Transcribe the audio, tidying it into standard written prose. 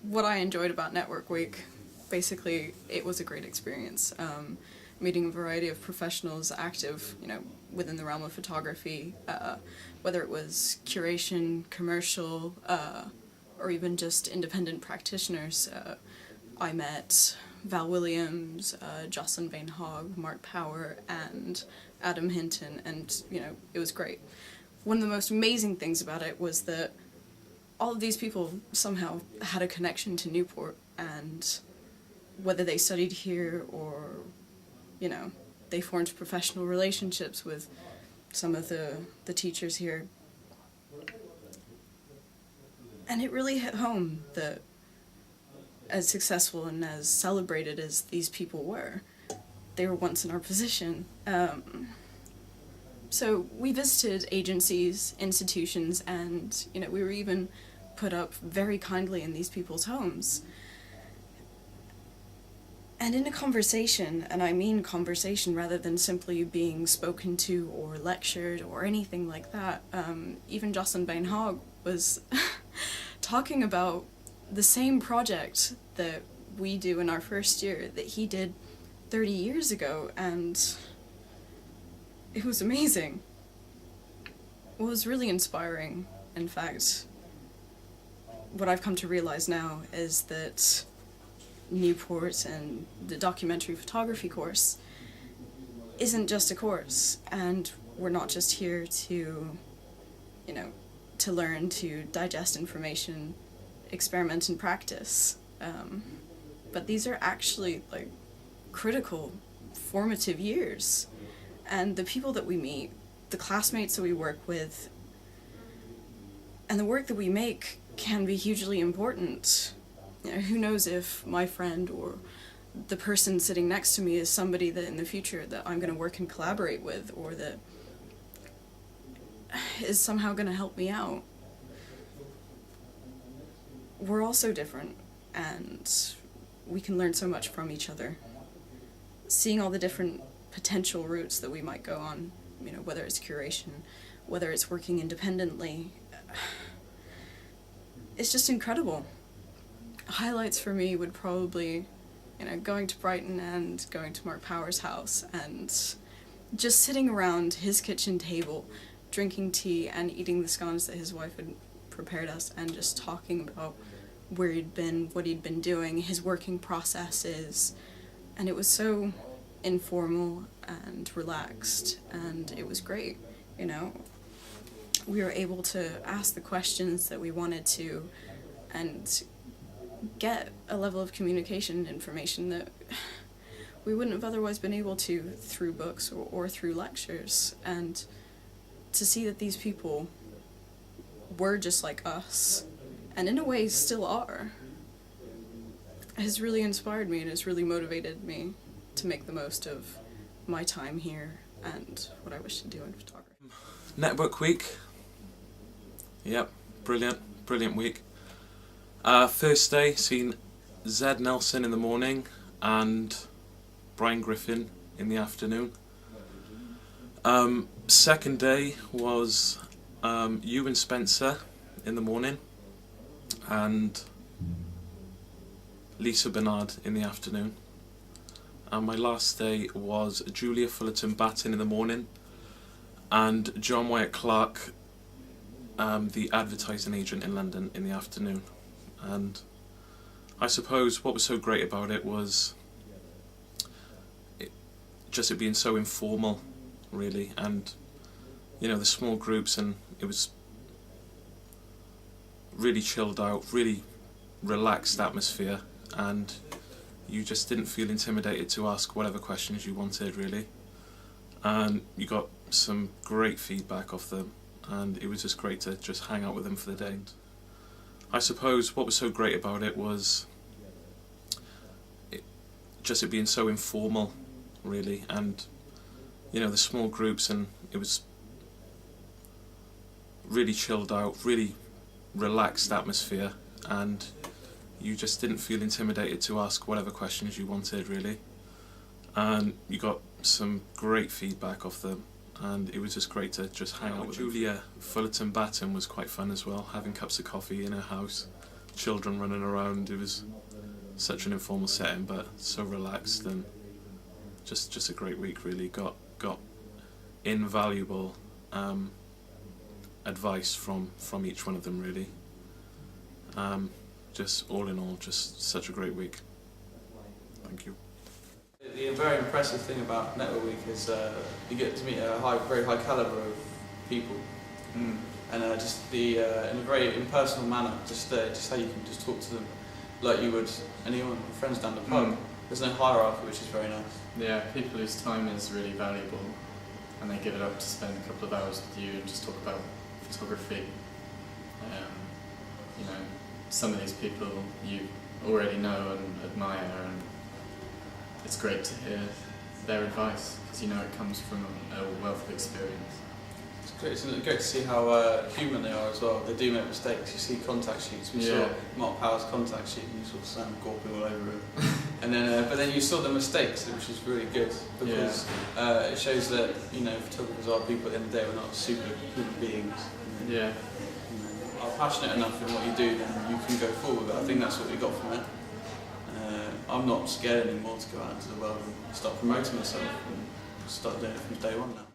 what I enjoyed about Network Week, basically, it was a great experience. Meeting a variety of professionals active, within the realm of photography, whether it was curation, commercial, or even just independent practitioners. I met Val Williams, Jocelyn Vane Hogg, Mark Power, and Adam Hinton, and, it was great. One of the most amazing things about it was that all of these people somehow had a connection to Newport, and whether they studied here or, they formed professional relationships with some of the teachers here. And it really hit home that as successful and as celebrated as these people were, they were once in our position. So we visited agencies, institutions, and, we were even put up very kindly in these people's homes. And in a conversation, and I mean conversation rather than simply being spoken to or lectured or anything like that, even Jocelyn Vane Hogg was talking about the same project that we do in our first year that he did 30 years ago, and it was amazing. It was really inspiring. In fact, what I've come to realize now is that Newport and the documentary photography course isn't just a course, and we're not just here to, to learn, to digest information, experiment and practice. But these are actually, critical, formative years. And the people that we meet, the classmates that we work with, and the work that we make can be hugely important. Who knows if my friend or the person sitting next to me is somebody that in the future that I'm going to work and collaborate with, or that is somehow going to help me out. We're all so different, and we can learn so much from each other. Seeing all the different potential routes that we might go on, whether it's curation, whether it's working independently, it's just incredible. Highlights for me would probably, going to Brighton and going to Mark Power's house and just sitting around his kitchen table, drinking tea and eating the scones that his wife had prepared us, and just talking about where he'd been, what he'd been doing, his working processes. And it was so informal and relaxed, and it was great. We were able to ask the questions that we wanted to and get a level of communication and information that we wouldn't have otherwise been able to through books or through lectures. And to see that these people were just like us, and in a way still are, has really inspired me and has really motivated me to make the most of my time here and what I wish to do in photography. Network Week. Yep, brilliant week. First day, seen Zed Nelson in the morning and Brian Griffin in the afternoon. Second day was you and Spencer in the morning and Lisa Bernard in the afternoon. And my last day was Julia Fullerton Batten in the morning and John Wyatt Clark, the advertising agent in London, in the afternoon. And I suppose what was so great about it was it being so informal, really, and the small groups, and it was really chilled out, really relaxed atmosphere, and you just didn't feel intimidated to ask whatever questions you wanted, really. And you got some great feedback off them, and it was just great to just hang out with them for the day. I suppose what was so great about it was it being so informal, really, and the small groups, and it was really chilled out, really relaxed atmosphere, and you just didn't feel intimidated to ask whatever questions you wanted, really. And you got some great feedback off them, and it was just great to just hang out with Julia Fullerton Batten was quite fun as well, having cups of coffee in her house children running around. It was such an informal setting, but so relaxed, and just a great week really. Got invaluable advice from each one of them really. Just all in all, just such a great week. Thank you. The very impressive thing about Network Week is you get to meet a very high calibre of people, and just in a very impersonal manner. Just how you can just talk to them like you would anyone, friends down the pub. There's no hierarchy, which is very nice. Yeah, people whose time is really valuable, and they give it up to spend a couple of hours with you and just talk about photography. You know, some of these people you already know and admire, and it's great to hear their advice because you know it comes from a wealth of experience. It's great to see how human they are as well. They do make mistakes. You see contact sheets. We saw Mark Power's contact sheet, and you saw Sam gawping all over it. And then, but then you saw the mistakes, which is really good because it shows that photographers are people at the end of the day. We're not superhuman beings. Yeah. Are passionate enough in what you do, then you can go forward. I think that's what we got from it. I'm not scared anymore to go out into the world and start promoting myself and start doing it from day one now.